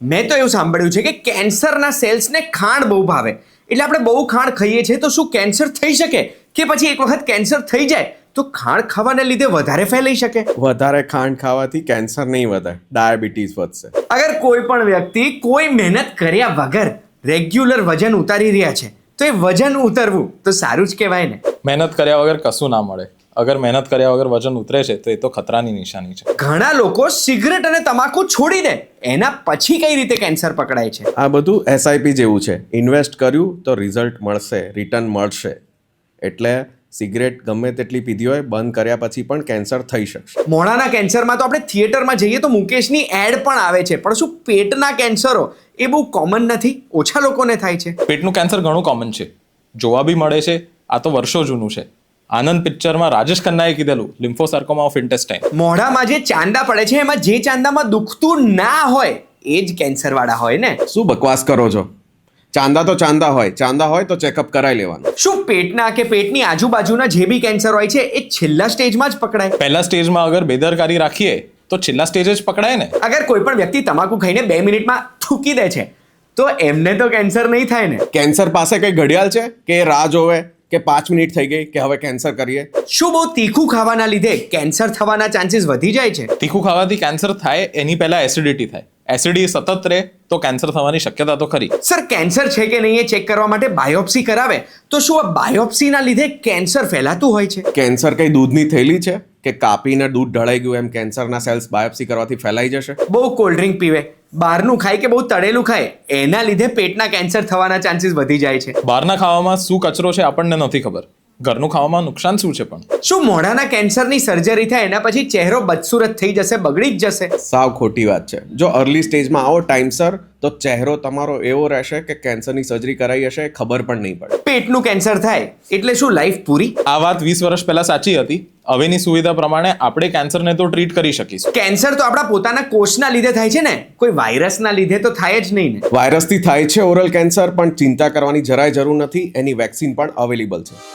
મેં તો એવું સાંભળ્યું છે કે કેન્સરના સેલ્સને ખાંડ બહુ ભાવે, એટલે આપણે બહુ ખાંડ ખાઈએ છીએ તો શું કેન્સર થઈ શકે, કે પછી એક વખત કેન્સર થઈ જાય તો ખાંડ ખાવાને લીધે વધારે ફેલાઈ શકે? વધારે ખાંડ ખાવાથી કેન્સર નહીં વધે, ડાયાબિટીસ વધશે. અગર કોઈ પણ વ્યક્તિ કોઈ મહેનત કર્યા વગર રેગ્યુલર વજન ઉતારી રહ્યા છે તો એ વજન ઉતરવું તો સારું જ કહેવાય ને. મહેનત કર્યા વગર કશું ના મળે. અગર મહેનત કર્યા વગર વજન ઉતરે છે તો એ તો ખતરાની નિશાની છે. ઘણા લોકો સિગરેટ અને તમાકુ છોડી દે, એના પછી કઈ રીતે કેન્સર પકડાય છે? આ બધું એસઆઈપી જેવું છે. ઇન્વેસ્ટ કર્યું તો રિઝલ્ટ મળશે, રિટર્ન મળશે. એટલે સિગરેટ ગમે તેટલી પીધી હોય, બંધ કર્યા પછી પણ કેન્સર થઈ શકશે. મોઢાના કેન્સરમાં તો આપણે થિયેટરમાં જઈએ તો મુકેશની એડ પણ આવે છે, પણ શું પેટના કેન્સરો એ બહુ કોમન નથી? ઓછા લોકોને થાય છે. પેટનું કેન્સર ઘણું કોમન છે, જોવા બી મળે છે. આ તો વર્ષો જૂનું છે. આનંદ પિક્ચરમાં રાજેશ ખન્નાએ કીધેલું લિમ્ફોસાર્કોમા ઓફ ઇન્ટેસ્ટાઇન. મોઢામાં જે ચાંદા પડે છે એમાં જે ચાંદામાં દુખતું ના હોય એ જ કેન્સર વાળા હોય ને. શું બકવાસ કરો છો? ચાંદા તો ચાંદા હોય તો ચેકઅપ કરાવી લેવાનું. શું પેટના કે પેટની આજુબાજુના જે બી કેન્સર હોય છે એ છેલ્લા સ્ટેજમાં જ પકડાય? પહેલા સ્ટેજમાં અગર બેદરકારી રાખીએ તો છેલ્લા સ્ટેજ જ પકડાય ને. અગર કોઈ પણ વ્યક્તિ તમાકુ ખાઈને 2 મિનિટમાં થૂકી દે છે તો એમને તો કેન્સર નહીં થાય ને. કેન્સર પાસે કઈ ઘડિયાળ છે કે રાહ જોવે કે 5 મિનિટ થઈ ગઈ કે હવે કેન્સર કરીએ? શું બહુ તીખું ખાવાના લીધે કેન્સર થવાના ચાન્સીસ વધી જાય છે? તીખું ખાવાથી કેન્સર થાય એની પહેલા એસિડિટી થાય. એસિડિટી સતત રહે તો કેન્સર થવાની શક્યતા તો ખરી. સર, કેન્સર છે કે નહીં એ ચેક કરવા માટે બાયોપ્સી કરાવે તો શું આ બાયોપ્સીના લીધે કેન્સર ફેલાતું હોય છે? કેન્સર કઈ દૂધની થેલી છે કે કાપીને દૂધ ઢળાઈ ગયું એમ કેન્સરના સેલ્સ બાયોપ્સી કરવાથી ફેલાઈ જશે? બહુ કોલ્ડ ડ્રિંક પીવે, બહારનું ખાય કે બહુ તળેલું ખાય, એના લીધે પેટના કેન્સર થવાના ચાન્સીસ વધી જાય છે. બહારના ખાવામાં શું કચરો છે આપણને નથી ખબર. ઘરનું ખાવામાં નુકસાન શું છે પણ? શું મોઢાના કેન્સરની સર્જરી થાય એના પછી ચહેરો બદસુરત થઈ જશે, બગડી જ જશે? સાવ ખોટી વાત છે. જો અર્લી સ્ટેજમાં આવો ટાઈમસર તો ચહેરો તમારો એવો રહેશે કે કેન્સરની સર્જરી કરાઈ હશે ખબર પણ નહીં પડે. પેટનું કેન્સર થાય એટલે શું લાઈફ પૂરી? આ વાત 20 વર્ષ પહેલા સાચી હતી. હવેની સુવિધા પ્રમાણે આપણે કેન્સરને તો ટ્રીટ કરી શકીશું. કેન્સર તો આપણા પોતાના કોષના લીધે થાય છે ને, કોઈ વાયરસના લીધે તો થાય જ નહીં ને. વાયરસથી થાય છે ઓરલ કેન્સર, પણ ચિંતા કરવાની જરાય જરૂર નથી. એની વેક્સિન પણ અવેલેબલ છે.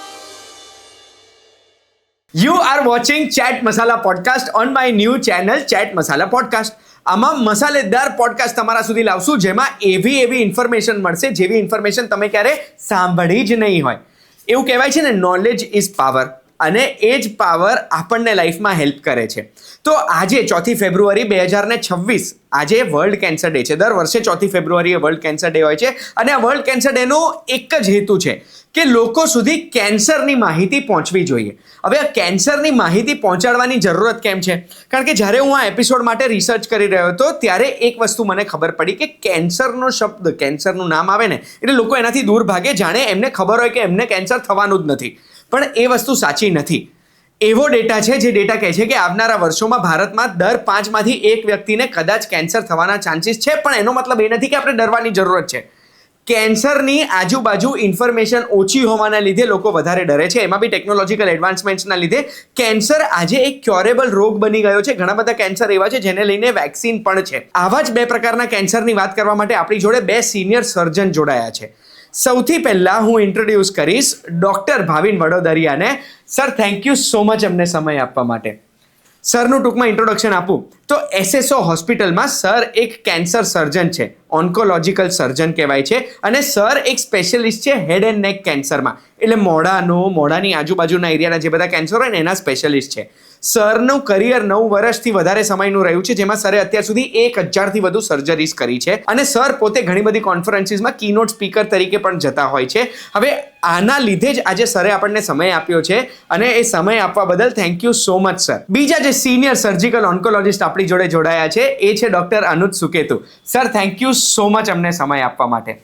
You are watching Chat Masala podcast on my new channel Chat Masala podcast. આમાં મસાલેદાર પોડકાસ્ટ તમારા સુધી લાવશું જેમાં એવી ઇન્ફોર્મેશન મળશે જેવી ઇન્ફોર્મેશન તમે ક્યારે સાંભળી જ નહીં હોય. એવું કહેવાય છે ને, નોલેજ ઇઝ પાવર, અને એ જ પાવર આપણને લાઈફમાં હેલ્પ કરે છે. તો આજે 4 ફેબ્રુઆરી 2026 આજે વર્લ્ડ કેન્સર ડે છે. દર વર્ષે 4 ફેબ્રુઆરીએ વર્લ્ડ કેન્સર ડે હોય છે, અને આ વર્લ્ડ કેન્સર ડેનો એક જ હેતુ છે કે લોકો સુધી કેન્સરની માહિતી પહોંચવી જોઈએ. હવે આ કેન્સરની માહિતી પહોંચાડવાની જરૂરત કેમ છે? કારણ કે જ્યારે હું આ એપિસોડ માટે રિસર્ચ કરી રહ્યો હતો ત્યારે એક વસ્તુ મને ખબર પડી કે કેન્સરનો શબ્દ, કેન્સરનું નામ આવે ને એટલે લોકો એનાથી દૂર ભાગે, જાણે એમને ખબર હોય કે એમને કેન્સર થવાનું જ નથી. પણ એ વસ્તુ સાચી નથી. એવો ડેટા છે જે ડેટા કહે છે કે આવનારા વર્ષોમાં ભારતમાં દર 5 માંથી 1 વ્યક્તિને કદાચ કેન્સર થવાના ચાન્સીસ છે. પણ એનો મતલબ એ નથી કે આપણે ડરવાની જરૂરત છે. કેન્સરની આજુબાજુ ઇન્ફોર્મેશન ઓછી હોવાના લીધે લોકો વધારે ડરે છે. એમાં બી ટેકનોલોજીકલ એડવાન્સમેન્ટ્સના લીધે કેન્સર આજે એક ક્યોરેબલ રોગ બની ગયો છે. ઘણા બધા કેન્સર એવા છે જેને લઈને વેક્સિન પણ છે. આવા જ 2 પ્રકારના કેન્સરની વાત કરવા માટે આપણી જોડે 2 સિનિયર સર્જન જોડાયા છે. સૌથી પહેલા હું ઇન્ટ્રોડ્યુસ કરીશ ડોક્ટર ભાવિન વડોદરિયાને. Sir, thank you so much અમને સમય આપવા માટે. સરનું ટૂંકમાં ઇન્ટ્રોડક્શન આપું તો SSO હોસ્પિટલમાં સર એક કેન્સર સર્જન છે, ઓન્કોલોજીકલ સર્જન કહેવાય છે, અને સર એક સ્પેશિયલિસ્ટ છે હેડ એન્ડ નેક કેન્સરમાં. એટલે મોઢાની આજુબાજુના એરિયાના જે બધા કેન્સર હોય ને એના સ્પેશિયલિસ્ટ છે. સરનું કરિયર 9 વર્ષથી વધારે સમયનું રહ્યું છે, જેમાં સરે અત્યાર સુધી 1000થી વધુ સર્જરીઝ કરી છે, અને સર પોતે ઘણી બધી કોન્ફરન્સીસમાં કીનોટ સ્પીકર તરીકે પણ જતા હોય છે. હવે આના લીધે જ આજે સરે આપણને સમય આપ્યો છે, અને એ સમય આપવા બદલ thank you so much sir. બીજા જે સિનિયર સર્જિકલ ઓન્કોલોજીસ્ટ આપણી જોડે જોડાયા છે એ છે doctor Anuj Suketu. Sir, thank you so much અમને સમય આપવા માટે.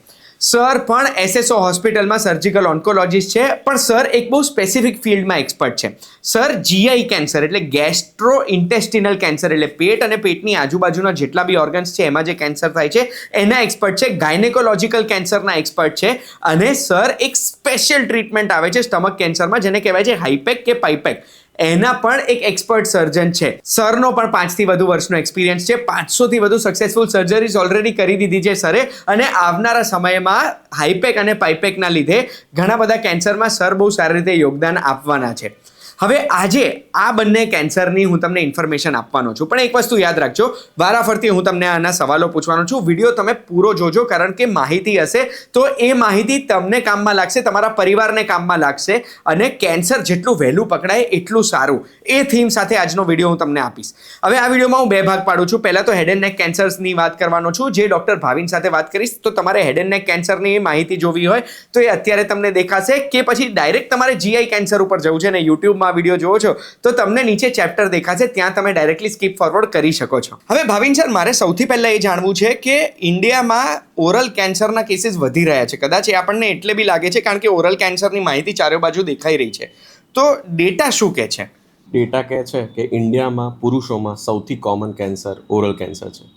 સર પણ SSO હોસ્પિટલમાં સર્જિકલ ઓન્કોલોજીસ્ટ છે, પણ સર એક બહુ સ્પેસિફિક ફિલ્ડમાં એક્સપર્ટ છે. સર GI કેન્સર એટલે ગેસ્ટ્રો ઇન્ટેસ્ટિનલ કેન્સર, એટલે પેટ અને પેટની આજુબાજુના જેટલા બી ઓર્ગન્સ છે એમાં જે કેન્સર થાય છે એના એક્સપર્ટ છે. ગાયનેકોલોજીકલ કેન્સરના એક્સપર્ટ છે, અને સર એક સ્પેશિયલ ટ્રીટમેન્ટ આવે છે સ્ટમક કેન્સરમાં જેને કહેવાય છે હાઈપેક કે પાઈપેક, એના પણ એક એક્સપર્ટ સર્જન છે. સરનો પણ 5 થી વધુ વર્ષનો એક્સપિરિયન્સ છે. 500થી વધુ સક્સેસફુલ સર્જરીઝ ઓલરેડી કરી દીધી છે સરે, અને આવનારા સમયમાં હાઈપેક અને પાઈપેકના લીધે ઘણા બધા કેન્સરમાં સર બહુ સારી રીતે યોગદાન આપવાના છે. હવે આજે આ બંને કેન્સરની હું તમને ઇન્ફોર્મેશન આપવાનો છું, પણ એક વસ્તુ યાદ રાખજો, વારાફરતી હું તમને આના સવાલો પૂછવાનો છું. વિડીયો તમે પૂરો જોજો, કારણ કે માહિતી હશે તો એ માહિતી તમને કામમાં લાગશે, તમારા પરિવારને કામમાં લાગશે, અને કેન્સર જેટલું વહેલું પકડાય એટલું સારું. એ થીમ સાથે આજનો વિડીયો હું તમને આપીશ. હવે આ વિડીયોમાં હું બે ભાગ પાડું છું. પહેલા તો હેડ એન્ડ નેક કેન્સર્સની વાત કરવાનો છું, જે ડૉક્ટર ભાવિન સાથે વાત કરીશ. તો તમારે હેડ એન્ડ નેક કેન્સરની માહિતી જોવી હોય તો એ અત્યારે તમને દેખાશે, કે પછી ડાયરેક્ટ તમારે જીઆઈ કેન્સર ઉપર જવું છે ને યુટ્યુબમાં વિડીયો જોવો છો તો તમને નીચે ચેપ્ટર દેખાશે, ત્યાં તમે ડાયરેક્ટલી સ્કીપ ફોરવર્ડ કરી શકો છો. હવે ભાવિન સર, મારે સૌથી પહેલા એ જાણવું છે કે ઇન્ડિયામાં ઓરલ કેન્સરના કેસીસ વધી રહ્યા છે. કદાચ એ આપણને એટલે બી લાગે છે કારણ કે ઓરલ કેન્સરની માહિતી ચારે બાજુ દેખાઈ રહી છે. તો ડેટા શું કહે છે? ડેટા કહે છે કે ઇન્ડિયામાં પુરુષોમાં સૌથી કોમન કેન્સર ઓરલ કેન્સર છે.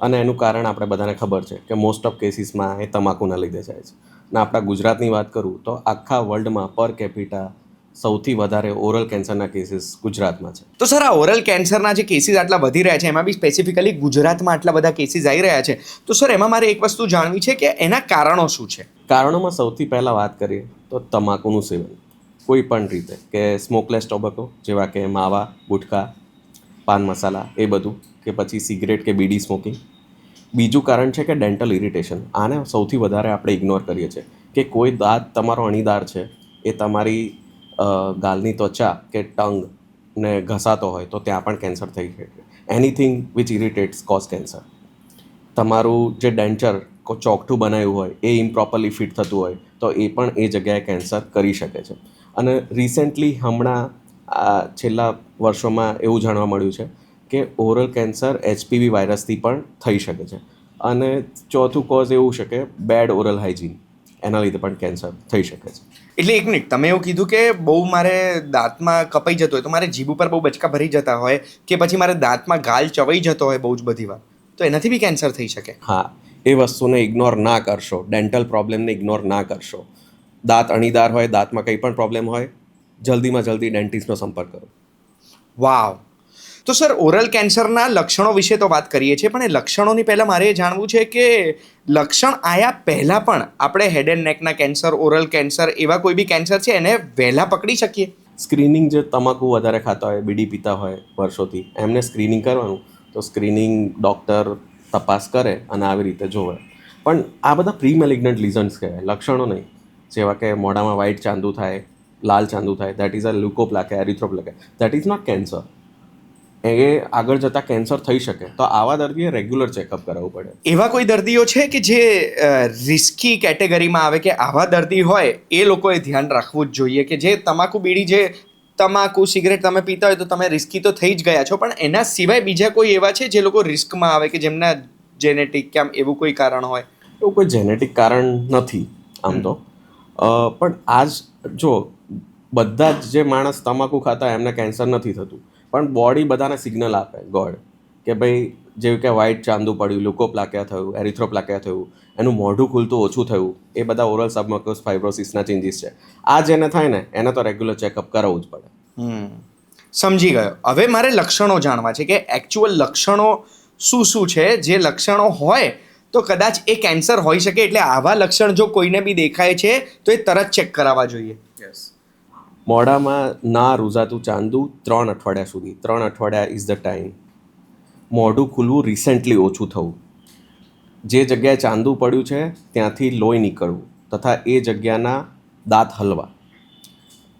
અને એનું કારણ આપણે બધાને ખબર છે કે મોસ્ટ ઓફ કેસીસમાં એ તમાકુના લીધે જાય છે. અને આપણા ગુજરાતની વાત કરું તો આખા વર્લ્ડમાં પર કેપિટા સૌથી વધારે ઓરલ કેન્સરના કેસીસ ગુજરાતમાં છે. તો સર, આ ઓરલ કેન્સરના જે કેસીસ આટલા વધી રહ્યા છે, એમાં બી સ્પેસિફિકલી ગુજરાતમાં આટલા બધા કેસીસ આવી રહ્યા છે, તો સર એમાં મારે એક વસ્તુ જાણવી છે કે એના કારણો શું છે? કારણોમાં સૌથી પહેલાં વાત કરીએ તો તમાકુનું સેવન કોઈ પણ રીતે, કે સ્મોકલેસ ટોબેકો જેવા કે માવા, ગુટખા, પાન મસાલા, એ બધું, કે પછી સિગરેટ કે બીડી સ્મોકિંગ. બીજું કારણ છે કે ડેન્ટલ ઇરિટેશન. આને સૌથી વધારે આપણે ઇગ્નોર કરીએ છીએ કે કોઈ દાંત તમારો અણીદાર છે, એ તમારી ગાલની ત્વચા કે ટંગને ઘસાતો હોય તો ત્યાં પણ કેન્સર થઈ શકે. Anything which irritates cause cancer. તમારું જે ડેન્ચર ચોકઠું બનાવ્યું હોય એ ઇમ્પ્રોપરલી ફિટ થતું હોય તો એ પણ એ જગ્યાએ કેન્સર કરી શકે છે. અને રિસેન્ટલી હમણાં છેલ્લા વર્ષોમાં એવું જાણવા મળ્યું છે કે ઓરલ કેન્સર HPV વાયરસથી પણ થઈ શકે છે. અને ચોથું કોઝ એવું છે કે બેડ ઓરલ હાઇજીન, એના લીધે પણ કેન્સર થઈ શકે છે. એટલે એક મિનિટ, તમે એવું કીધું કે બહુ મારે દાંતમાં કપાઈ જતો હોય, તો મારે જીભ ઉપર બહુ બચકા ભરી જતા હોય, કે પછી મારે દાંતમાં ગાલ ચવાઈ જતો હોય બહુ જ બધી વાર, તો એનાથી બી કેન્સર થઈ શકે? હા, એ વસ્તુને ઇગ્નોર ના કરશો, ડેન્ટલ પ્રોબ્લેમને ઇગ્નોર ના કરશો. દાંત અણીદાર હોય, દાંતમાં કંઈ પણ પ્રોબ્લેમ હોય, જલ્દીમાં જલ્દી ડેન્ટિસ્ટનો સંપર્ક કરો. વાવ! તો સર, ઓરલ કેન્સરના લક્ષણો વિશે તો વાત કરીએ છીએ, પણ એ લક્ષણોની પહેલાં મારે એ જાણવું છે કે લક્ષણ આયા પહેલાં પણ આપણે હેડ એન્ડ નેકના કેન્સર, ઓરલ કેન્સર, એવા કોઈ બી કેન્સર છે એને વહેલા પકડી શકીએ? સ્ક્રીનિંગ, જે તમાકુ વધારે ખાતા હોય, બીડી પીતા હોય વર્ષોથી, એમને સ્ક્રીનિંગ કરવાનું. તો સ્ક્રીનિંગ ડૉક્ટર તપાસ કરે અને આવી રીતે જોવે. પણ આ બધા પ્રી મેલિગ્નન્ટ લિઝન્સ કહેવાય, લક્ષણો નહીં. જેવા કે મોઢામાં વ્હાઇટ ચાંદુ થાય, લાલ ચાંદુ થાય, that is a leukoplakia, erythroplakia, that is not cancer. એ આગળ જતાં કેન્સર થઈ શકે. તો આવા દર્દીએ રેગ્યુલર ચેકઅપ કરાવવું પડે. એવા કોઈ દર્દીઓ છે કે જે રિસ્કી કેટેગરીમાં આવે, કે આવા દર્દી હોય એ લોકોએ ધ્યાન રાખવું જ જોઈએ, કે જે તમાકુ, બીડી, જે તમાકુ, સિગરેટ તમે પીતા હોય તો તમે રિસ્કી તો થઈ જ ગયા છો, પણ એના સિવાય બીજા કોઈ એવા છે જે લોકો રિસ્કમાં આવે, કે જેમના જેનેટિક કે આમ એવું કોઈ કારણ હોય? એવું કોઈ જેનેટિક કારણ નથી આમ તો. પણ આજ જો બધા જ જે માણસ તમાકુ ખાતા એમને કેન્સર નથી થતું, પણ બોડી બધાને સિગ્નલ આપે, ગોડ, કે ભાઈ જેવું કે વ્હાઇટ ચાંદુ પડ્યું, લ્યુકોપ્લાકિયા થયું, એરિથ્રોપ્લાકિયા થયું, એનું મોઢું ખુલતું ઓછું થયું, એ બધા ઓરલ સબમ્યુકસ ફાઇબ્રોસિસના ચેન્જીસ છે. આ જેને થાય ને એને તો રેગ્યુલર ચેકઅપ કરાવવું જ પડે. સમજી ગયો. હવે મારે લક્ષણો જાણવા છે કે એકચ્યુઅલ લક્ષણો શું શું છે, જે લક્ષણો હોય તો કદાચ એ કેન્સર હોઈ શકે. એટલે આવા લક્ષણ જો કોઈને બી દેખાય છે તો એ તરત ચેક કરાવવા જોઈએ. મોઢામાં ના રૂઝાતું ચાંદુ 3 અઠવાડિયા સુધી, 3 અઠવાડિયા ઇઝ ધ ટાઈમ. મોઢું ખુલવું રિસેન્ટલી ઓછું થવું, જે જગ્યાએ ચાંદુ પડ્યું છે ત્યાંથી લોહી નીકળવું, તથા એ જગ્યાના દાંત હલવા,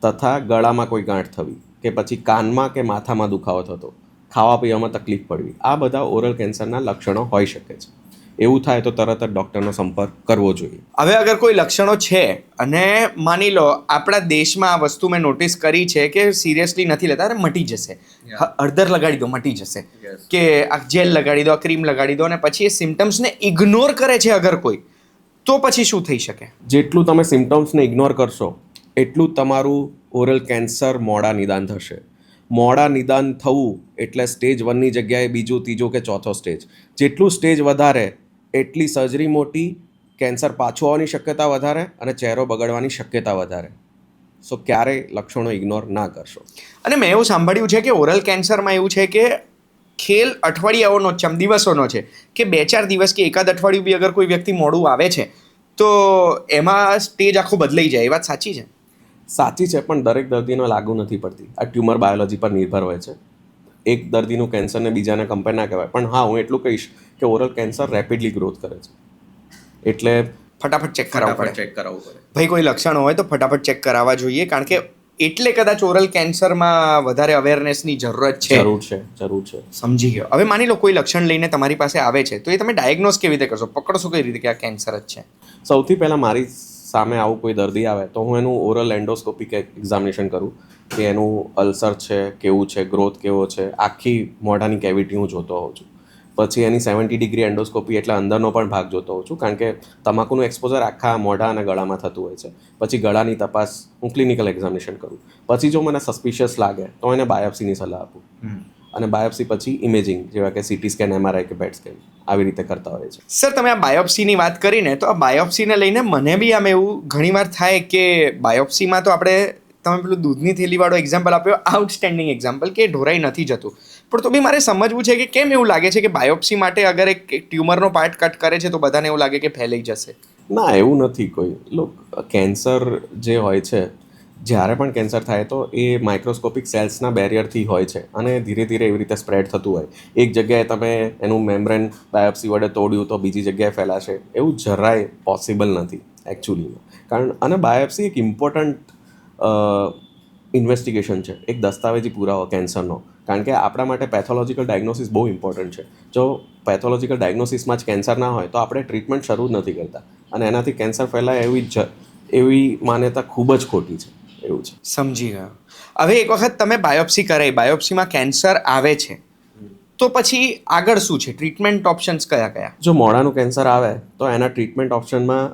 તથા ગળામાં કોઈ ગાંઠ થવી, કે પછી કાનમાં કે માથામાં દુખાવો થતો, ખાવા પીવામાં તકલીફ પડવી, આ બધા ઓરલ કેન્સરના લક્ષણો હોઈ શકે છે. એવું થાય તો તરત જ ડૉક્ટરનો સંપર્ક કરવો જોઈએ. હવે અગર કોઈ લક્ષણો છે અને માની લો આપણા દેશમાં આ વસ્તુ મેં નોટિસ કરી છે કે સિરિયસલી નથી લેતા, અરે મટી જશે, હળદર લગાડી દો મટી જશે, કે આ જેલ લગાડી દો, આ ક્રીમ લગાડી દો, અને પછી એ સિમ્ટમ્સને ઇગ્નોર કરે છે અગર કોઈ, તો પછી શું થઈ શકે? જેટલું તમે સિમ્ટમ્સને ઇગ્નોર કરશો એટલું તમારું ઓરલ કેન્સર મોડા નિદાન થશે. મોડા નિદાન થવું એટલે સ્ટેજ 1ની જગ્યાએ બીજું, ત્રીજું કે ચોથો સ્ટેજ. જેટલું સ્ટેજ વધારે એટલી સર્જરી મોટી, કેન્સર પાછું આવવાની શક્યતા વધારે અને ચહેરો બગડવાની શક્યતા વધારે. સો ક્યારેય લક્ષણો ઇગ્નોર ના કરશો. અને મેં એવું સાંભળ્યું છે કે ઓરલ કેન્સરમાં એવું છે કે ખેલ અઠવાડિયાઓનો છે, આમ દિવસોનો છે, કે 2-4 દિવસ કે એકાદ અઠવાડિયું બી અગર કોઈ વ્યક્તિ મોડું આવે છે તો એમાં સ્ટેજ આખું બદલાઈ જાય. એ વાત સાચી છે? સાચી છે, પણ દરેક દર્દીનો લાગુ નથી પડતી. આ ટ્યુમર બાયોલોજી પર નિર્ભર હોય છે. એક દર્દીનું કેન્સરને બીજાને કમ્પેર ના કહેવાય, પણ હા, હું એટલું કહીશ કે ઓરલ કેન્સર રેપિડલી ગ્રોથ કરે છે, એટલે ફટાફટ ચેક કરાવવું પડે. ચેક કરાવવું પડે. ભાઈ કોઈ લક્ષણો હોય તો ફટાફટ ચેક કરાવવા જોઈએ, કારણ કે એટલે કદાચ ઓરલ કેન્સરમાં વધારે અવેરનેસની જરૂરત છે. જરૂર છે. સમજી ગયો. હવે માની લો કોઈ લક્ષણ લઈને તમારી પાસે આવે છે, તો એ તમે ડાયગ્નોઝ કેવી રીતે કરશો? પકડશો કઈ રીતે કે આ કેન્સર જ છે? સૌથી પહેલાં મારી સામે આવું કોઈ દર્દી આવે તો હું એનું ઓરલ એન્ડોસ્કોપિક એક્ઝામિનેશન કરું કે એનું અલ્સર છે, કેવું છે, ગ્રોથ કેવો છે, આખી મોઢાની કેવિટી હું જોતો હોઉં છું. પછી એની 70 ડિગ્રી એન્ડોસ્કોપી એટલે અંદરનો પણ ભાગ જોતો હોઉં છું, કારણ કે તમાકુનું એક્સપોઝર આખા મોઢા અને ગળામાં થતું હોય છે. પછી ગળાની તપાસ હું ક્લિનિકલ એક્ઝામિનેશન કરું. પછી જો મને સસ્પિશિયસ લાગે તો એને બાયોપ્સીની સલાહ આપું, અને બાયોપ્સી પછી ઇમેજિંગ જેવા કે સીટી સ્કેન, MRI કે પેટ સ્કેન આવી રીતે કરતા હોય છે. સર, તમે આ બાયોપ્સીની વાત કરીને, તો આ બાયોપ્સીને લઈને મને બી આમ એવું ઘણીવાર થાય કે બાયોપ્સીમાં તો આપણે, તમે પેલું દૂધની થેલીવાળો એક્ઝામ્પલ આપ્યો, આઉટસ્ટેન્ડિંગ એક્ઝામ્પલ, કે ઢોરાઈ નથી જતું. પણ તો બી મારે સમજવું છે કે કેમ એવું લાગે છે કે બાયોપ્સી માટે અગર એક ટ્યુમરનો પાર્ટ કટ કરે છે તો બધાને એવું લાગે કે ફેલાઈ જશે? ના, એવું નથી કોઈ. કેન્સર જે હોય છે, જ્યારે પણ કેન્સર થાય તો એ માઇક્રોસ્કોપિક સેલ્સના બેરિયરથી હોય છે, અને ધીરે ધીરે એવી રીતે સ્પ્રેડ થતું હોય. એક જગ્યાએ તમે એનું મેમ્બ્રેન બાયોપ્સી વડે તોડ્યું તો બીજી જગ્યાએ ફેલાશે, એવું જરાય પોસિબલ નથી એકચ્યુઅલીમાં. અને બાયોપ્સી એક ઇમ્પોર્ટન્ટ ઇન્વેસ્ટિગેશન છે, એક દસ્તાવેજી પુરાવો કેન્સરનો, કારણ કે આપણા માટે પેથોલોજીકલ ડાયગ્નોસિસ બહુ ઇમ્પોર્ટન્ટ છે. જો પેથોલોજીકલ ડાયગ્નોસિસમાં જ કેન્સર ના હોય તો આપણે ટ્રીટમેન્ટ શરૂ જ નથી કરતા, અને એનાથી કેન્સર ફેલાય એવી માન્યતા ખૂબ જ ખોટી છે. એવું છે. સમજી ગયો. હવે એક વખત તમે બાયોપ્સી કરાવી, બાયોપ્સીમાં કેન્સર આવે છે, તો પછી આગળ શું છે? ટ્રીટમેન્ટ ઓપ્શન્સ કયા કયા? જો મોઢાનું કેન્સર આવે તો એના ટ્રીટમેન્ટ ઓપ્શનમાં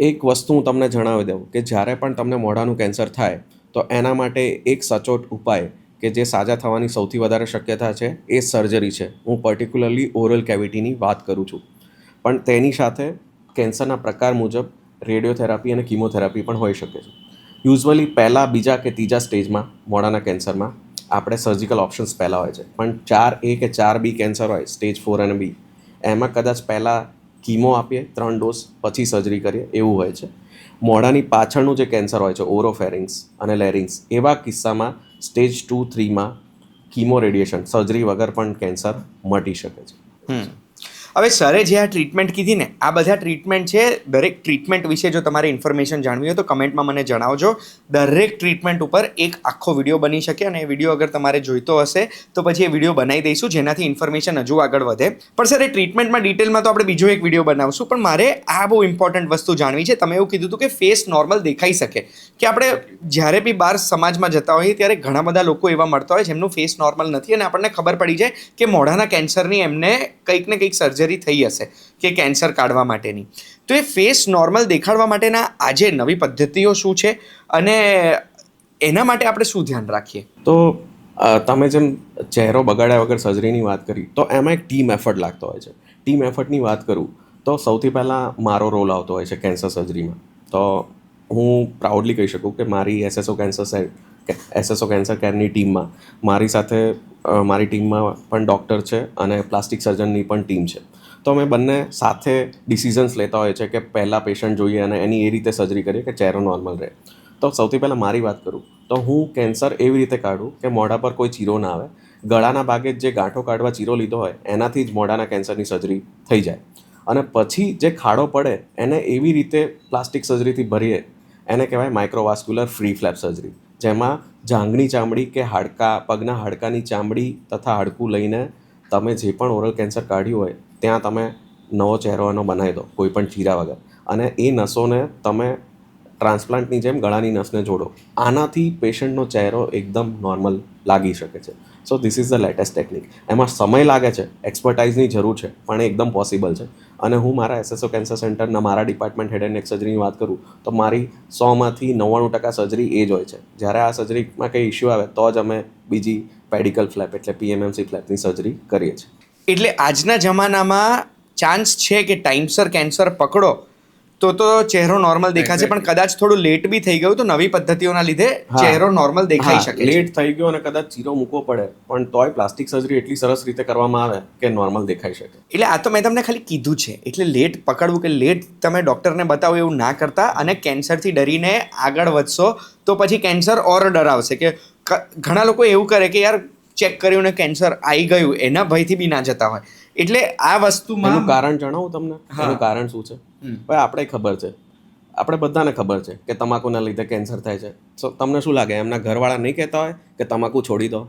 એક વસ્તુ હું તમને જણાવી દઉં કે જ્યારે પણ તમને મોઢાનું કેન્સર થાય તો એના માટે એક સચોટ ઉપાય કે જે સાજા થવાની સૌથી વધારે શક્યતા છે એ સર્જરી છે. હું પર્ટિક્યુલરલી ઓરલ કેવિટીની વાત કરું છું, પણ તેની સાથે કેન્સરના પ્રકાર મુજબ રેડિયોથેરાપી અને કીમોથેરાપી પણ હોઈ શકે છે. યુઝ્યુઅલી પહેલા, બીજા કે ત્રીજા સ્ટેજમાં મોઢાના કેન્સરમાં આપણે સર્જિકલ ઓપ્શન્સ પહેલાં હોય છે, પણ 4A કે 4B કેન્સર હોય, સ્ટેજ 4 અને B, એમાં કદાચ પહેલાં કીમો આપીએ 3 ડોઝ, પછી સર્જરી કરીએ, એવું હોય છે. મોઢાની પાછળનું જે કેન્સર હોય છે, ઓરોફેરિંગ્સ અને લેરિંગ્સ, એવા કિસ્સામાં સ્ટેજ 2, 3માં કીમો રેડિયેશન સર્જરી વગર પણ કેન્સર મટી શકે છે. હવે સરે જે આ ટ્રીટમેન્ટ કીધી ને, આ બધા ટ્રીટમેન્ટ છે. દરેક ટ્રીટમેન્ટ વિશે જો તમારે ઇન્ફોર્મેશન જાણવી હોય તો કમેન્ટમાં મને જણાવજો. દરેક ટ્રીટમેન્ટ ઉપર એક આખો વિડીયો બની શકે, અને એ વિડીયો અગર તમારે જોઈતો હશે તો પછી એ વિડીયો બનાવી દઈશું, જેનાથી ઇન્ફોર્મેશન હજુ આગળ વધે. પણ સર, એ ટ્રીટમેન્ટમાં ડિટેલમાં તો આપણે બીજો એક વિડીયો બનાવશું, પણ મારે આ બહુ ઇમ્પોર્ટન્ટ વસ્તુ જાણવી છે. તમે એવું કીધું હતું કે ફેસ નોર્મલ દેખાઈ શકે, કે આપણે જ્યારે બી બહાર સમાજમાં જતા હોઈએ ત્યારે ઘણા બધા લોકો એવા મળતા હોય જેમનું ફેસ નોર્મલ નથી, અને આપણને ખબર પડી જાય કે મોઢાના કેન્સરની એમને કંઈક ને કંઈક સર્જરી થઈ હશે કે કેન્સર કાઢવા માટેની. તો એ ફેસ નોર્મલ દેખાડવા માટેના આજે નવી પદ્ધતિઓ શું છે, અને એના માટે આપણે શું ધ્યાન રાખીએ? તો તમે જેમ ચહેરો બગાડ્યા વગર સર્જરીની વાત કરી, તો એમાં એક ટીમ એફર્ટ લાગતો હોય છે. ટીમ એફર્ટની વાત કરું તો સૌથી પહેલાં મારો રોલ આવતો હોય છે કેન્સર સર્જરીમાં. તો હું પ્રાઉડલી કહી શકું કે મારી એસએસઓ કેન્સર કેરની ટીમમાં મારી સાથે મારી ટીમમાં પણ ડૉક્ટર છે અને પ્લાસ્ટિક સર્જનની પણ ટીમ છે. તો અમે બંને સાથે ડિસિઝન્સ લેતા હોય છે કે પહેલાં પેશન્ટ જોઈએ અને એની એ રીતે સર્જરી કરીએ કે ચહેરો નોર્મલ રહે. તો સૌથી પહેલાં મારી વાત કરું તો હું કેન્સર એવી રીતે કાઢું કે મોઢા પર કોઈ ચીરો ના આવે. ગળાના ભાગે જે ગાંઠો કાઢવા ચીરો લીધો હોય એનાથી જ મોઢાના કેન્સરની સર્જરી થઈ જાય, અને પછી જે ખાડો પડે એને એવી રીતે પ્લાસ્ટિક સર્જરીથી ભરીએ, એને કહેવાય માઇક્રોવાસ્ક્યુલર ફ્રી ફ્લેપ સર્જરી, જેમાં જાંઘની ચામડી કે પગના હાડકાની ચામડી તથા હાડકું લઈને તમે જે પણ ઓરલ કેન્સર કાઢ્યું હોય ત્યાં તમે નવો ચહેરો એનો બનાવી દો કોઈ પણ ચીરા વગર, અને એ નસોને તમે ટ્રાન્સપ્લાન્ટની જેમ ગળાની નસને જોડો. આનાથી પેશન્ટનો ચહેરો એકદમ નોર્મલ લાગી શકે છે. So this is the latest technique. એમાં સમય લાગે છે, એક્સપર્ટાઇઝની જરૂર છે, પણ એ એકદમ પોસિબલ છે. અને હું મારા એસએસઓ કેન્સર સેન્ટરના મારા ડિપાર્ટમેન્ટ હેડ એન્ડ નેક સર્જરીની વાત કરું તો મારી 100માંથી 99% સર્જરી એ જ હોય છે. જ્યારે આ સર્જરીમાં કંઈ ઇશ્યુ આવે તો જ અમે બીજી પેડિકલ ફ્લેપ એટલે PMMC ફ્લેપની સર્જરી કરીએ છીએ. એટલે આજના જમાનામાં ચાન્સ છે કે ટાઈમસર કેન્સર પકડો તો ચહેરો નોર્મલ દેખાશે, પણ કદાચ થોડું લેટ બી થઈ ગયું તો નવી પદ્ધતિઓના લીધે ચહેરો નોર્મલ દેખાઈ શકે છે. લેટ થઈ ગયો અને કદાચ ચીરો મૂકવો પડે, પણ તોય પ્લાસ્ટિક સર્જરી એટલી સરસ રીતે કરવામાં આવે કે નોર્મલ દેખાઈ શકે. એટલે આ તો મેં તમને ખાલી કીધું છે, એટલે લેટ પકડવું કે લેટ તમે ડૉક્ટરને બતાવો એવું ના કરતા, અને કેન્સરથી ડરીને આગળ વધશો તો પછી કેન્સર ઓર ડરાવશે. કે ઘણા લોકો એવું કરે કે યાર ચેક કર્યું ને કેન્સર આવી ગયું, એના ભયથી બી ના જતા હોય. એટલે આ વસ્તુમાં એનું કારણ જણાવું તમને, એનું કારણ શું છે? ભાઈ આપણે ખબર છે, આપણે બધાને ખબર છે કે તમાકુના લીધે કેન્સર થાય છે. સો તમને શું લાગે એમના ઘરવાળા નહીં કહેતા હોય કે તમાકુ છોડી દો?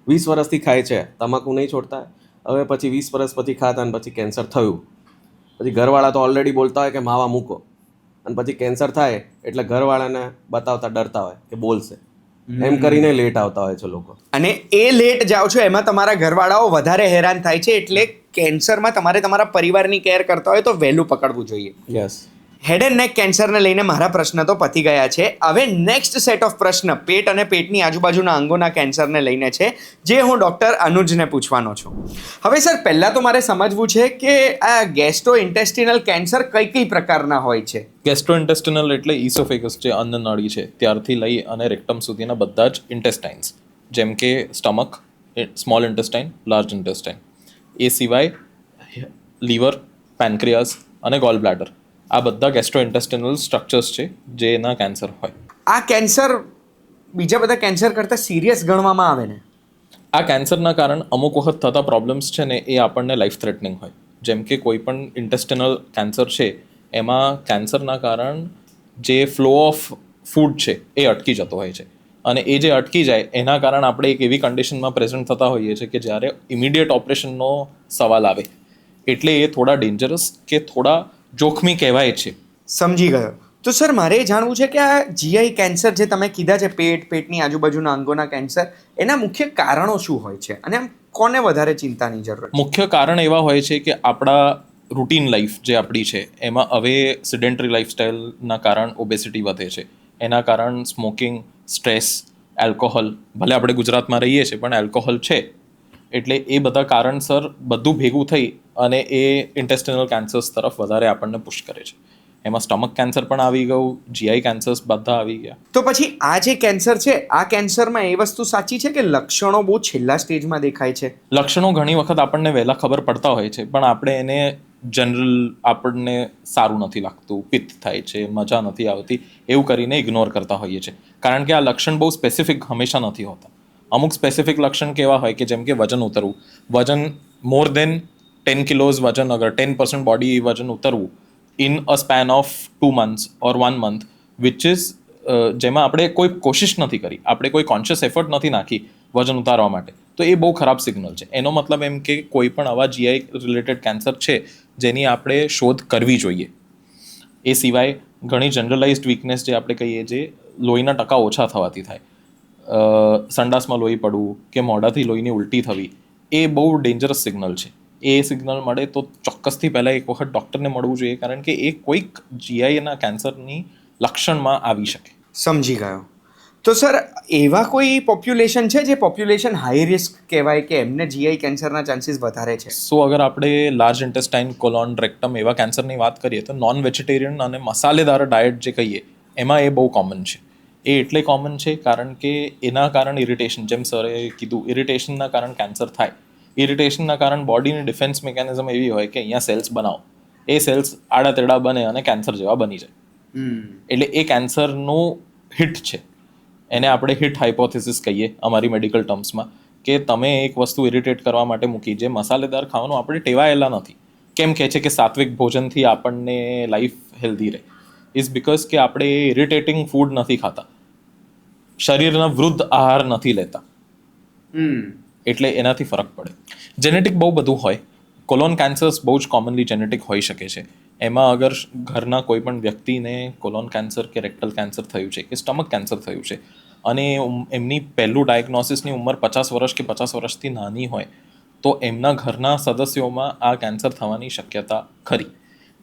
20 વર્ષથી ખાય છે, તમાકુ નહીં છોડતા, હવે પછી 20 વર્ષ પછી ખાતા અને પછી કેન્સર થયું, પછી ઘરવાળા તો ઓલરેડી બોલતા હોય કે માવા મૂકો, અને પછી કેન્સર થાય એટલે ઘરવાળાને બતાવતા ડરતા હોય કે બોલશે, એમ કરીને લેટ આવતા હોય છે લોકો. અને એ લેટ જાઓ છો એમાં તમારા ઘરવાળાઓ વધારે હેરાન થાય છે. એટલે કેન્સરમાં તમારે તમારા પરિવારની કેર કરતા હોય તો વહેલું પકડવું જોઈએ. યસ. હેડ એન્ડ નેક કેન્સરને લઈને મારા પ્રશ્ન તો પતી ગયા છે. હવે નેક્સ્ટ સેટ ઓફ પ્રશ્ન પેટ અને પેટની આજુબાજુના અંગોના કેન્સરને લઈને છે, જે હું ડૉક્ટર અનુજને પૂછવાનો છું. હવે સર, પહેલાં તો મારે સમજવું છે કે આ ગેસ્ટ્રોઇન્ટેસ્ટિનલ કેન્સર કઈ કઈ પ્રકારના હોય છે? ગેસ્ટ્રોઇન્ટેસ્ટિનલ એટલે ઇસોફેગસ, જે અન્નનળી છે, ત્યારથી લઈ અને રેક્ટમ સુધીના બધા જ ઇન્ટેસ્ટાઇન્સ, જેમ કે stomach, small intestine, large intestine. એ સિવાય લીવર, પેન્ક્રિયાસ અને ગોલ બ્લેડર, આ બધા ગેસ્ટ્રોઇન્ટેસ્ટિનલ સ્ટ્રક્ચર્સ છે જેના કેન્સર હોય. આ કેન્સર બીજા બધા કેન્સર કરતાં સિરિયસ ગણવામાં આવે ને? આ કેન્સરના કારણ અમુક વખત થતા પ્રોબ્લેમ્સ છે ને, એ આપણને લાઈફ થ્રેટનિંગ હોય. જેમ કે કોઈ પણ ઇન્ટેસ્ટિનલ કેન્સર છે, એમાં કેન્સરના કારણ જે ફ્લો ઓફ ફૂડ છે એ અટકી જતો હોય છે, અને એ જે અટકી જાય એના કારણે આપણે એક એવી કન્ડિશનમાં પ્રેઝન્ટ થતા હોઈએ છીએ કે જ્યારે ઇમિડિયેટ ઓપરેશનનો સવાલ આવે, એટલે એ થોડા ડેન્જરસ કે થોડા જોખમી કહેવાય છે. સમજી ગયો. તો સર, મારે એ જાણવું છે કે આ જીઆઈ કેન્સર જે તમે કીધા છે, પેટની આજુબાજુના અંગોના કેન્સર, એના મુખ્ય કારણો શું હોય છે, અને આમ કોને વધારે ચિંતાની જરૂર? મુખ્ય કારણ એવા હોય છે કે આપણા રૂટીન લાઈફ જે આપણી છે, એમાં હવે સિડેન્ટરી લાઈફસ્ટાઈલના કારણ ઓબેસિટી વધે છે. એના કારણ સ્મોકિંગ, સ્ટ્રેસ, એલ્કોહોલ, ભલે આપણે ગુજરાતમાં રહીએ છીએ પણ એલ્કોહોલ છે, એટલે એ બધા કારણસર બધું ભેગું થઈ અને એ ઇન્ટેસ્ટિનલ કેન્સર્સ તરફ વધારે આપણને પુશ કરે છે. એમાં સ્ટમક કેન્સર પણ આવી ગયું, જીઆઈ કેન્સર્સ બધા આવી ગયા. તો પછી આ જે કેન્સર છે, આ કેન્સરમાં એ વસ્તુ સાચી છે કે લક્ષણો બહુ છેલ્લા સ્ટેજમાં દેખાય છે? લક્ષણો ઘણી વખત આપણને વહેલા ખબર પડતા હોય છે, પણ આપણે એને જનરલ આપણને સારું નથી લાગતું, પિત્ત થાય છે, મજા નથી આવતી, એવું કરીને ઇગ્નોર કરતા હોઈએ છીએ. કારણ કે આ લક્ષણ બહુ સ્પેસિફિક હંમેશા નથી હોતા. અમુક સ્પેસિફિક લક્ષણ કેવા હોય કે જેમ કે વજન ઉતરવું, વજન મોર દેન 10 કિલોઝ વજન, અગર 10% બોડી વજન ઉતરવું in a span of 2 months or 1 month, which is જેમાં આપણે કોઈ કોશિશ નથી કરી, આપણે કોઈ કોન્શિયસ એફર્ટ નથી નાખી વજન ઉતારવા માટે, તો એ બહુ ખરાબ સિગ્નલ છે. એનો મતલબ એમ કે કોઈ પણ આવા જીઆઈ રિલેટેડ કેન્સર છે જેની આપણે શોધ કરવી જોઈએ. એ સિવાય ઘણી જનરલાઇઝ્ડ વીકનેસ જે આપણે કહીએ, જે લોહીના ટકા ઓછા થવાથી થાય, સંડાસમાં લોહી પડવું કે મોઢાથી લોહીની ઉલટી થવી, એ બહુ ડેન્જરસ સિગ્નલ છે. એ સિગ્નલ મળે તો ચોક્કસથી પહેલાં એક વખત ડૉક્ટરને મળવું જોઈએ, કારણ કે એ કોઈક જીઆઈના કેન્સરની લક્ષણમાં આવી શકે. સમજી ગયો. તો સર, એવા કોઈ પોપ્યુલેશન છે જે પોપ્યુલેશન હાઈ રિસ્ક કહેવાય કે એમને જીઆઈ કેન્સરના ચાન્સીસ વધારે છે? સો અગર આપણે લાર્જ ઇન્ટેસ્ટાઇન, કોલોન, રેક્ટમ એવા કેન્સરની વાત કરીએ તો નોન વેજીટેરિયન અને મસાલેદાર ડાયટ જે કહીએ, એમાં એ બહુ કોમન છે. એ એટલે કોમન છે કારણ કે એના કારણ ઇરિટેશન, જેમ સરે કીધું, ઇરિટેશનના કારણ કેન્સર થાય. ઇરિટેશનના કારણ બોડીની ડિફેન્સ મિકેનિઝમ એવી હોય કે અહીંયા સેલ્સ બનાવો, એ સેલ્સ આડા તેડા બને અને કેન્સર જેવા બની જાય. એટલે એ કેન્સરનું હિટ છે. એને આપણે હિટ હાઇપોથેસિસ કહીએ અમારી મેડિકલ ટર્મ્સમાં, કે તમે એક વસ્તુ ઇરિટેટ કરવા માટે મૂકી જે મસાલેદાર ખાવાનું આપણે ટેવાયેલા નથી. કેમ કહે છે કે સાત્વિક ભોજનથી આપણને લાઈફ હેલ્ધી રહે? ઇઝ બિકોઝ કે આપણે ઇરિટેટિંગ ફૂડ નથી ખાતા, શરીરના વૃદ્ધ આહાર નથી લેતા, એટલે એનાથી ફરક પડે. જેનેટિક બહુ બધું હોય. કોલોન કેન્સર્સ બહુ જ કોમનલી જેનેટિક હોઈ શકે છે. એમાં અગર ઘરના કોઈ પણ વ્યક્તિને કોલોન કેન્સર કે રેક્ટલ કેન્સર થયું છે કે સ્ટમક કેન્સર થયું છે, અને એમની પહેલું ડાયગ્નોસિસની ઉંમર 50 વર્ષ કે 50 વર્ષથી નાની હોય, તો એમના ઘરના સદસ્યોમાં આ કેન્સર થવાની શક્યતા ખરી.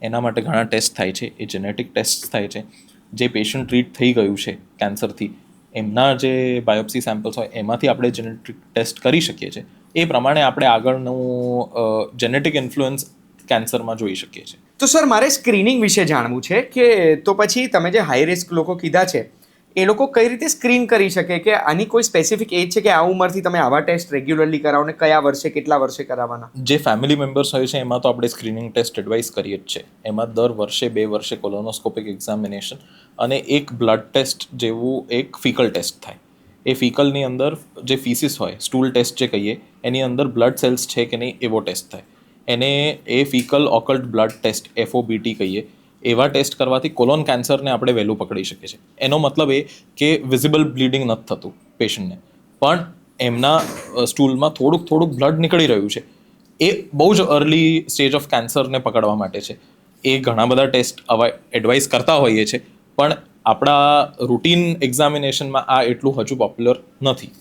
એના માટે ઘણા ટેસ્ટ થાય છે, એ જેનેટિક ટેસ્ટ થાય છે. જે પેશન્ટ ટ્રીટ થઈ ગયું છે કેન્સરથી, એમના જે બાયોપ્સી સેમ્પલ્સ હોય એમાંથી આપણે જેનેટિક ટેસ્ટ કરી શકીએ છીએ. એ પ્રમાણે આપણે આગળનું જેનેટિક ઇન્ફ્લુઅન્સ કેન્સરમાં જોઈ શકીએ છીએ. તો સર મારે સ્ક્રીનિંગ વિશે જાણવું છે કે તો પછી તમે જે હાઈ રિસ્ક લોકો કીધા છે એ લોકો કઈ રીતે સ્ક્રીન કરી શકે કે આની કોઈ સ્પેસિફિક એજ છે કે આ ઉંમરથી તમે આવા ટેસ્ટ રેગ્યુલરલી કરાવો ને કયા વર્ષે કેટલા વર્ષે કરાવવાના? જે ફેમિલી મેમ્બર્સ હોય છે એમાં તો આપણે સ્ક્રીનિંગ ટેસ્ટ એડવાઇસ કરીએ જ છે. એમાં દર વર્ષે 2 વર્ષે કોલોનોસ્કોપિક એક્ઝામિનેશન અને એક બ્લડ ટેસ્ટ જેવું એક ફિકલ ટેસ્ટ થાય. એ ફિકલની અંદર જે ફીસીસ હોય, સ્ટૂલ ટેસ્ટ જે કહીએ, એની અંદર બ્લડ સેલ્સ છે કે નહીં એવો ટેસ્ટ થાય. એને એ ફિકલ ઓકલ્ટ બ્લડ ટેસ્ટ FOBT કહીએ. એવા ટેસ્ટ કરવાથી કોલોન કેન્સરને આપણે વહેલું પકડી શકીએ છીએ. એનો મતલબ એ કે વિઝિબલ બ્લીડિંગ નથી થતું પેશન્ટને, પણ એમના સ્ટૂલમાં થોડુંક બ્લડ નીકળી રહ્યું છે. એ બહુ જ અર્લી સ્ટેજ ઓફ કેન્સરને પકડવા માટે છે. એ ઘણા બધા ટેસ્ટ એડવાઇસ કરતા હોઈએ છીએ, પણ આપણા રૂટીન એક્ઝામિનેશનમાં આ એટલું હજુ પોપ્યુલર નથી.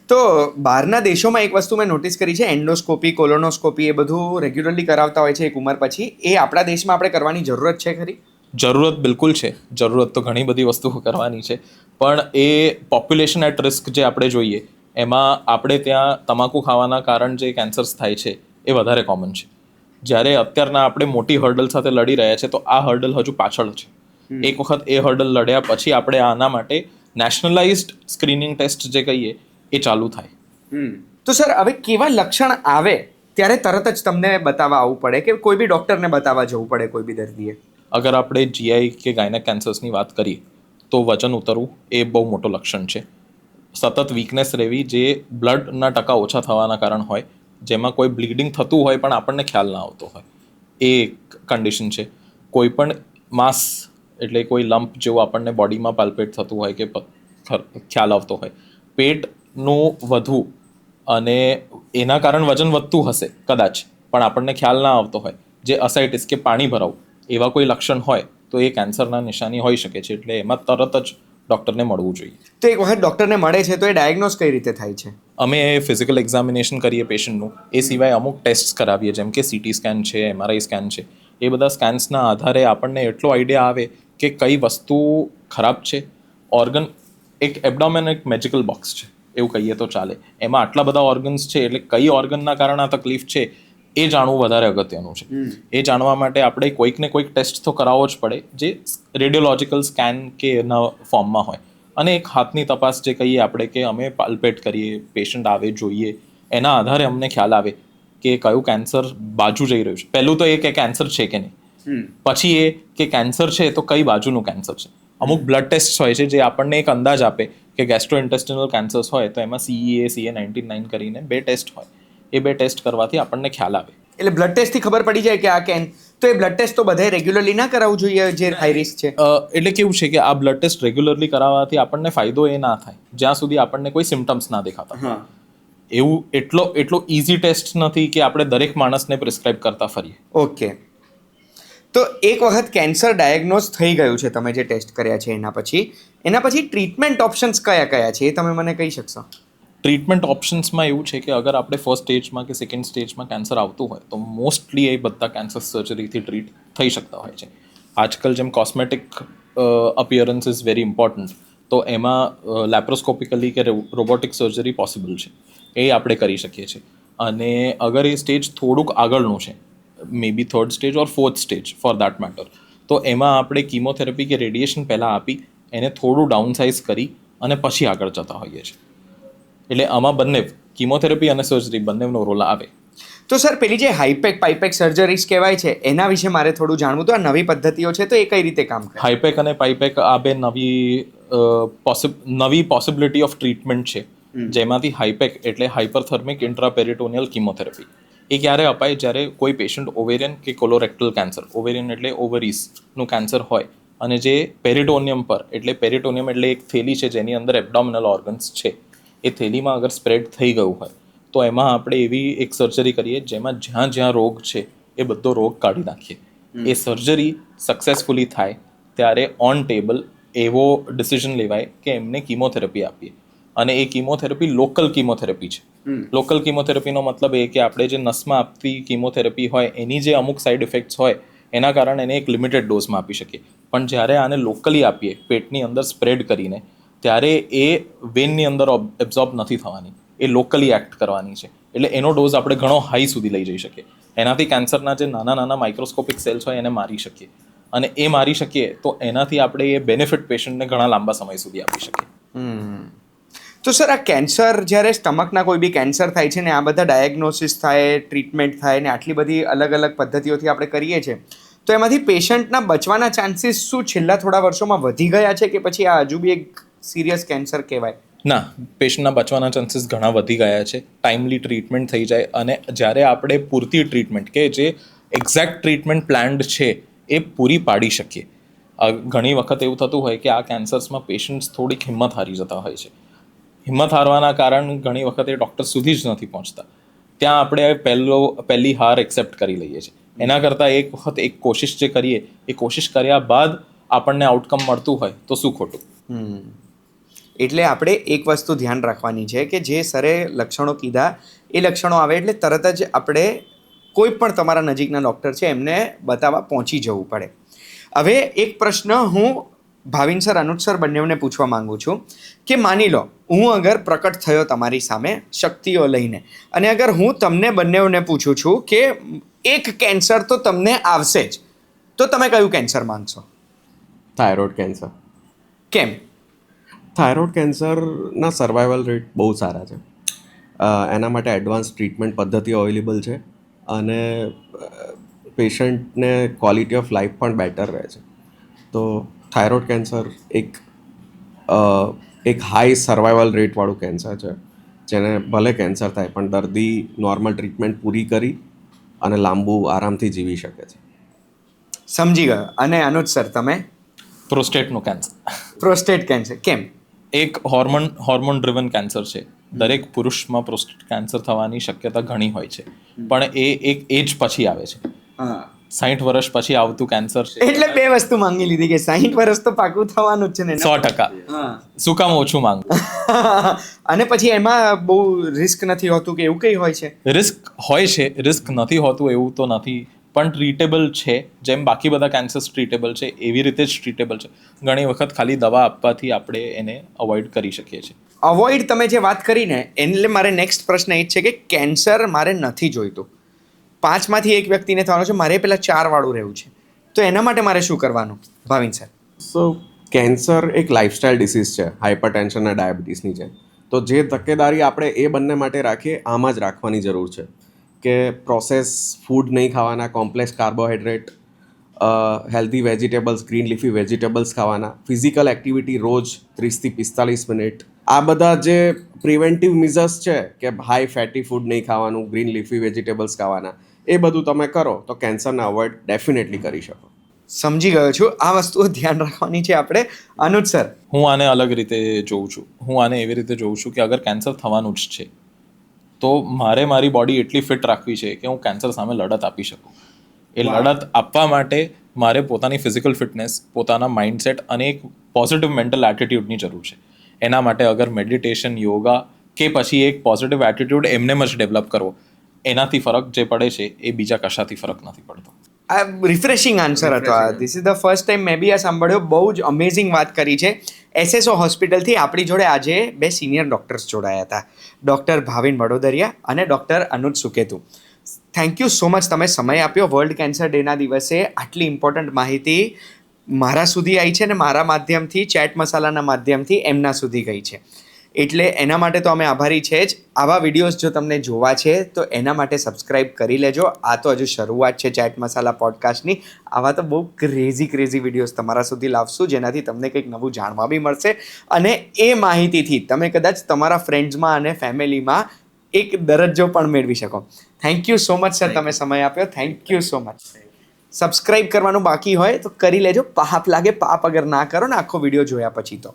તો બહારના દેશોમાં એક વસ્તુ મેં નોટિસ કરી છે, એન્ડોસ્કોપી, કોલોનોસ્કોપી એ બધું રેગ્યુલરલી કરાવતા હોય છે એક ઉંમર પછી. એ આપણા દેશમાં આપણે કરવાની જરૂરત છે ખરી? જરૂરત બિલકુલ છે. જરૂરત તો ઘણી બધી વસ્તુઓ કરવાની છે, પણ એ પોપ્યુલેશન એટ રિસ્ક જે આપણે જોઈએ એમાં આપણે ત્યાં તમાકુ ખાવાના કારણ જે કેન્સર્સ થાય છે એ વધારે કોમન છે. જ્યારે અત્યારના આપણે મોટી હર્ડલ સાથે લડી રહ્યા છે, તો આ હર્ડલ હજુ પાછળ છે. એક વખત એ હર્ડલ લડ્યા પછી આપણે આના માટે નેશનલાઇઝ્ડ સ્ક્રીનિંગ ટેસ્ટ જે કહીએ એ ચાલુ થાય. તો સર હવે કેવા લક્ષણ આવે ત્યારે તરત જ તમને બતાવવા આવવું પડે કે કોઈ બી ડૉક્ટરને બતાવવા જવું પડે કોઈ બી દર્દીએ? અગર આપણે GI કે ગાયનેક કેન્સર્સની વાત કરીએ તો વજન ઉતરવું એ બહુ મોટો લક્ષણ છે. સતત વીકનેસ રહેવી જે બ્લડના ટકા ઓછા થવાના કારણ હોય, જેમાં કોઈ બ્લીડિંગ થતું હોય પણ આપણને ખ્યાલ ના આવતો હોય, એ એક કન્ડિશન છે. કોઈ પણ માસ એટલે કોઈ લમ્પ જેવું આપણને બોડીમાં પાલ્પેટ થતું હોય કે ખ્યાલ આવતો હોય, પેટનું વધવું અને એના કારણ વજન વધતું હશે કદાચ, પણ આપણને ખ્યાલ ના આવતો હોય, જે અસાઇટિસ કે પાણી ભરાવું એવા કોઈ લક્ષણ હોય તો એ કેન્સરના નિશાની હોઈ શકે છે. એટલે એમાં તરત જ ડૉક્ટરને મળવું જોઈએ. તો એક વખત ડૉક્ટરને મળે છે તો એ ડાયગ્નોઝ કઈ રીતે થાય છે? અમે ફિઝિકલ એક્ઝામિનેશન કરીએ પેશન્ટનું, એ સિવાય અમુક ટેસ્ટ કરાવીએ, જેમ કે CT સ્કેન છે, MRI સ્કેન છે. એ બધા સ્કેન્સના આધારે આપણને એટલો આઈડિયા આવે કે કઈ વસ્તુ ખરાબ છે. ઓર્ગન એક એબડોમેન એક મેજિકલ બોક્સ છે એવું કહીએ તો ચાલે. એમાં આટલા બધા ઓર્ગન્સ છે, એટલે કઈ ઓર્ગનના કારણે આ તકલીફ છે એ જાણવું વધારે અગત્યનું છે. એ જાણવા માટે આપણે કોઈકને કોઈક ટેસ્ટ તો કરાવવો જ પડે, જે રેડિયોલોજિકલ સ્કેન કે એના ફોર્મમાં હોય. અને એક હાથની તપાસ જે કહીએ આપણે, કે અમે પાલ્પેટ કરીએ, પેશન્ટ આવે જોઈએ, એના આધારે અમને ખ્યાલ આવે કે કયું કેન્સર બાજુ જઈ રહ્યું છે. પહેલું તો એ કે કેન્સર છે કે નહીં, પછી એ કે કેન્સર છે તો કઈ બાજુનું કેન્સર છે. અમુક બ્લડ ટેસ્ટ હોય છે જે આપણને એક અંદાજ આપે કે ગેસ્ટ્રોઇન્ટેસ્ટિનલ કેન્સર્સ હોય તો એમાં CEA CA19-9 કરીને 2 ટેસ્ટ હોય. એ 2 ટેસ્ટ કરવાથી આપણને ખ્યાલ આવે. એટલે બ્લડ ટેસ્ટથી ખબર પડી જાય કે આ તો એ બ્લડ ટેસ્ટ તો બધાએ રેગ્યુલરલી ના કરાવવું જોઈએ જે હાઈ રિસ્ક છે? એટલે કેવું છે કે આ બ્લડ ટેસ્ટ રેગ્યુલરલી કરાવવાથી આપણને ફાયદો એ ના થાય જ્યાં સુધી આપણને કોઈ સિમ્ટમ્સ ના દેખાતા. એવું એટલો ઇઝી ટેસ્ટ નથી કે આપણે દરેક માણસને પ્રિસ્ક્રાઇબ કરતા ફરીએ. ઓકે. તો એક વખત કેન્સર ડાયગ્નોઝ થઈ ગયું છે, તમે જે ટેસ્ટ કર્યા છે એના પછી ટ્રીટમેન્ટ ઓપ્શન્સ કયા કયા છે એ તમે મને કહી શકશો? ટ્રીટમેન્ટ ઓપ્શન્સમાં એવું છે કે અગર આપણે ફર્સ્ટ સ્ટેજમાં કે સેકન્ડ સ્ટેજમાં કેન્સર આવતું હોય તો મોસ્ટલી એ બધા કેન્સર સર્જરીથી ટ્રીટ થઈ શકતા હોય છે. આજકાલ જેમ cosmetic appearance is very important, તો એમાં લેપ્રોસ્કોપિકલી કે રોબોટિક સર્જરી પોસિબલ છે, એ આપણે કરી શકીએ છીએ. અને અગર એ સ્ટેજ થોડુંક આગળનું છે, મે બી 3rd stage or 4th stage for that matter, તો એમાં આપણે કીમોથેરાપી કે રેડિયેશન પહેલાં આપી એને થોડું ડાઉનસાઇઝ કરી અને પછી આગળ જતા હોઈએ છીએ. એટલે આમાં બંને કીમોથેરાપી અને સર્જરી બંનેનો રોલ આવે. તો સર પેલી જે હાઈપેક પાઇપેક સર્જરીઝ કહેવાય છે એના વિશે મારે થોડું જાણવું. તો આ નવી પદ્ધતિઓ છે તો એ કઈ રીતે કામ કરે? હાઈપેક અને પાઇપેક આ બે નવી પોસિબિલિટી ઓફ ટ્રીટમેન્ટ છે, જેમાંથી હાઈપેક એટલે હાઇપરથર્મિક ઇન્ટ્રાપેરિટોનિયલ કીમોથેરાપી. એ ક્યારે અપાય? જ્યારે કોઈ પેશન્ટ ઓવેરિયન કે કોલોરેક્ટલ કેન્સર, ઓવેરિયન એટલે ઓવરીઝનું કેન્સર હોય, અને જે પેરિટોનિયમ પર, એટલે પેરિટોનિયમ એટલે એક થેલી છે જેની અંદર એબડોમિનલ ઓર્ગન્સ છે, એ થેલીમાં અગર સ્પ્રેડ થઈ ગયું હોય તો એમાં આપણે એવી એક સર્જરી કરીએ જેમાં જ્યાં રોગ છે એ બધો રોગ કાઢી નાખીએ. એ સર્જરી સક્સેસફુલી થાય ત્યારે ઓન ટેબલ એવો ડિસિઝન લેવાય કે એમને કીમોથેરાપી આપીએ. અને એ કીમોથેરાપી લોકલ કીમોથેરાપી છે. લોકલ કીમોથેરાપીનો મતલબ એ કે આપણે જે નસમાં આપતી કીમોથેરાપી હોય એની જે અમુક સાઇડ ઇફેક્ટ્સ હોય એના કારણે એને એક લિમિટેડ ડોઝમાં આપી શકીએ. પણ જ્યારે આને લોકલી આપીએ, પેટની અંદર સ્પ્રેડ કરીને, ત્યારે એ વેનની અંદર એબ્ઝોર્બ નથી થવાની, એ લોકલી એક્ટ કરવાની છે. એટલે એનો ડોઝ આપણે ઘણો હાઈ સુધી લઈ જઈ શકીએ. એનાથી કેન્સરના જે નાના નાના માઇક્રોસ્કોપિક સેલ્સ હોય એને મારી શકીએ, અને એ મારી શકીએ તો એનાથી આપણે એ બેનિફિટ પેશન્ટને ઘણા લાંબા સમય સુધી આપી શકીએ. તો સર, આ કેન્સર, જ્યારે સ્ટમકના કોઈ બી કેન્સર થાય છે ને આ બધા ડાયગ્નોસિસ થાય, ટ્રીટમેન્ટ થાય ને આટલી બધી અલગ અલગ પદ્ધતિઓથી આપણે કરીએ છીએ, તો એમાંથી પેશન્ટના બચવાના ચાન્સીસ શું છેલ્લા થોડા વર્ષોમાં વધી ગયા છે કે પછી આ હજુ બી એક સિરિયસ કેન્સર કહેવાય? ના, પેશન્ટના બચવાના ચાન્સીસ ઘણા વધી ગયા છે. ટાઈમલી ટ્રીટમેન્ટ થઈ જાય, અને જ્યારે આપણે પૂરતી ટ્રીટમેન્ટ કે જે એક્ઝેક્ટ ટ્રીટમેન્ટ પ્લાન્ડ છે એ પૂરી પાડી શકીએ. ઘણી વખત એવું થતું હોય કે આ કેન્સર્સમાં પેશન્ટ્સ થોડીક હિંમત હારી જતા હોય છે. હિંમત હારવાના કારણ ઘણી વખત એ ડૉક્ટર સુધી જ નથી પહોંચતા. ત્યાં આપણે પહેલી હાર એક્સેપ્ટ કરી લઈએ છીએ. એના કરતાં એક વખત એક કોશિશ જે કરીએ, એ કોશિશ કર્યા બાદ આપણને આઉટકમ મળતું હોય તો શું ખોટું. એટલે આપણે એક વસ્તુ ધ્યાન રાખવાની છે કે જે સરે લક્ષણો કીધા એ લક્ષણો આવે એટલે તરત જ આપણે કોઈ પણ તમારા નજીકના ડૉક્ટર છે એમને બતાવવા પહોંચી જવું પડે. હવે એક પ્રશ્ન હું ભાવિન સર, અનુજ સર બંનેને પૂછવા માંગુ છું કે માની લો હું અગર પ્રકટ થયો તમારી સામે શક્તિઓ લઈને, અને અગર હું તમને બંનેને પૂછું છું કે એક કેન્સર તો તમને આવશે જ, તો તમે કયું કેન્સર માંગશો? Thyroid cancer. કેમ? થાઇરોઇડ કેન્સરના સર્વાઈવલ રેટ બહુ સારા છે. એના માટે એડવાન્સ ટ્રીટમેન્ટ પદ્ધતિઓ અવેલેબલ છે, અને પેશન્ટને ક્વોલિટી ઓફ લાઈફ પણ બેટર રહે છે. તો થાઇરોઇડ કેન્સર એક હાઈ સર્વાઈવલ રેટવાળું કેન્સર છે, જેને ભલે કેન્સર થાય પણ દર્દી નોર્મલ ટ્રીટમેન્ટ પૂરી કરી અને લાંબુ આરામથી જીવી શકે છે. સમજી ગયો. અને અનુજ સર, તમે? પ્રોસ્ટેટનું કેન્સર. પ્રોસ્ટેટ કેન્સર કેમ? એક હોર્મોન ડ્રિવન કેન્સર છે. દરેક પુરુષમાં પ્રોસ્ટેટ કેન્સર થવાની શક્યતા ઘણી હોય છે, પણ એ એક એજ પછી આવે છે. 60 વર્ષ પછી આવતું કેન્સર છે. એટલે બે વસ્તુ માંગી લીધી કે 60 વર્ષ તો પાકું થવાનું જ છે ને. 100%. શું કામ ઓછું માંગુ? અને પછી એમાં બહુ રિસ્ક નથી હોતું કે એવું કંઈ હોય છે? રિસ્ક હોય છે, રિસ્ક નથી હોતું એવું તો નથી, પણ ટ્રીટેબલ છે. જેમ બાકી બધા કેન્સર્સ ટ્રીટેબલ છે એવી રીતે જ ટ્રીટેબલ છે. ઘણી વખત ખાલી દવા આપવાથી આપણે એને અવોઇડ કરી શકીએ છીએ. અવોઇડ તમે જે વાત કરીને એટલે મારે નેક્સ્ટ પ્રશ્ન એ જ છે કે કેન્સર મારે નથી જોઈતું, 5માંથી 1 વ્યક્તિને થવાનું છે, મારે પેલા 4 વાળું રહેવું છે, તો એના માટે મારે શું કરવાનું, ભાવિન સર? સો કેન્સર એક લાઇફસ્ટાઇલ ડિસીઝ છે, હાઇપરટેન્શન અને ડાયાબિટીસની જેમ. તો જે તકેદારી આપણે એ બંને માટે રાખીએ આમાં જ રાખવાની જરૂર છે કે પ્રોસેસ ફૂડ નહીં ખાવાના, complex carbohydrate, healthy vegetables, green leafy vegetables ખાવાના, ફિઝિકલ એક્ટિવિટી રોજ 30થી 45 મિનિટ. આ બધા જે પ્રિવેન્ટિવ મિઝર્સ છે કે હાઈ ફેટી ફૂડ નહીં ખાવાનું, ગ્રીન લીફી વેજીટેબલ્સ ખાવાના, એ બધું તમે કરો તો કેન્સરને અવોઇડ ડેફિનેટલી કરી શકો. સમજી ગયો છું. આ વસ્તુઓ ધ્યાન રાખવાની છે આપણે. અનુજ સર? હું આને અલગ રીતે જોઉં છું. હું આને એવી રીતે જોઉં છું કે અગર કેન્સર થવાનું જ છે તો મારે મારી બોડી એટલી ફિટ રાખવી છે કે હું કેન્સર સામે લડત આપી શકું. એ લડત આપવા માટે મારે પોતાની ફિઝિકલ ફિટનેસ, પોતાના માઇન્ડસેટ અને એક પોઝિટિવ મેન્ટલ એટીટ્યૂડની જરૂર છે. એના માટે અગર મેડિટેશન, યોગા કે પછી એક પોઝિટિવ એટીટ્યૂડ એમને જ ડેવલપ કરવો, એનાથી ફરક જે પડે છે એ બીજા કશાથી ફરક નથી પડતો. આ રિફ્રેશિંગ આન્સર હતો. This is the first time મેં બી આ સાંભળ્યો. બહુ જ અમેઝિંગ વાત કરી છે. SSO હોસ્પિટલથી આપણી જોડે આજે 2 સિનિયર ડૉક્ટર્સ જોડાયા હતા, ડૉક્ટર ભાવિન વડોદરિયા અને doctor Anuj Suketu. Thank you so much, તમે સમય આપ્યો. વર્લ્ડ કેન્સર ડેના દિવસે આટલી ઇમ્પોર્ટન્ટ માહિતી મારા સુધી આવી છે ને મારા માધ્યમથી, ચેટ મસાલાના માધ્યમથી એમના સુધી ગઈ છે, એટલે એના માટે તો અમે આભારી છે જ. આવા વિડીયોઝ જો તમને જોવા છે તો એના માટે સબસ્ક્રાઈબ કરી લેજો. આ તો હજુ શરૂઆત છે ચેટ મસાલા પોડકાસ્ટની. આવા તો બહુ ક્રેઝી વિડીયોઝ તમારા સુધી લાવશું જેનાથી તમને કંઈક નવું જાણવા બી મળશે, અને એ માહિતીથી તમે કદાચ તમારા ફ્રેન્ડ્સમાં અને ફેમિલીમાં એક દરજ્જો પણ મેળવી શકો. Thank you so much sir, તમે સમય આપ્યો. Thank you so much. Subscribe કરવાનું બાકી હોય તો કરી લેજો. પાપ લાગે, પાપ અગર ના કરો ને આખો વિડીયો જોયા પછી તો.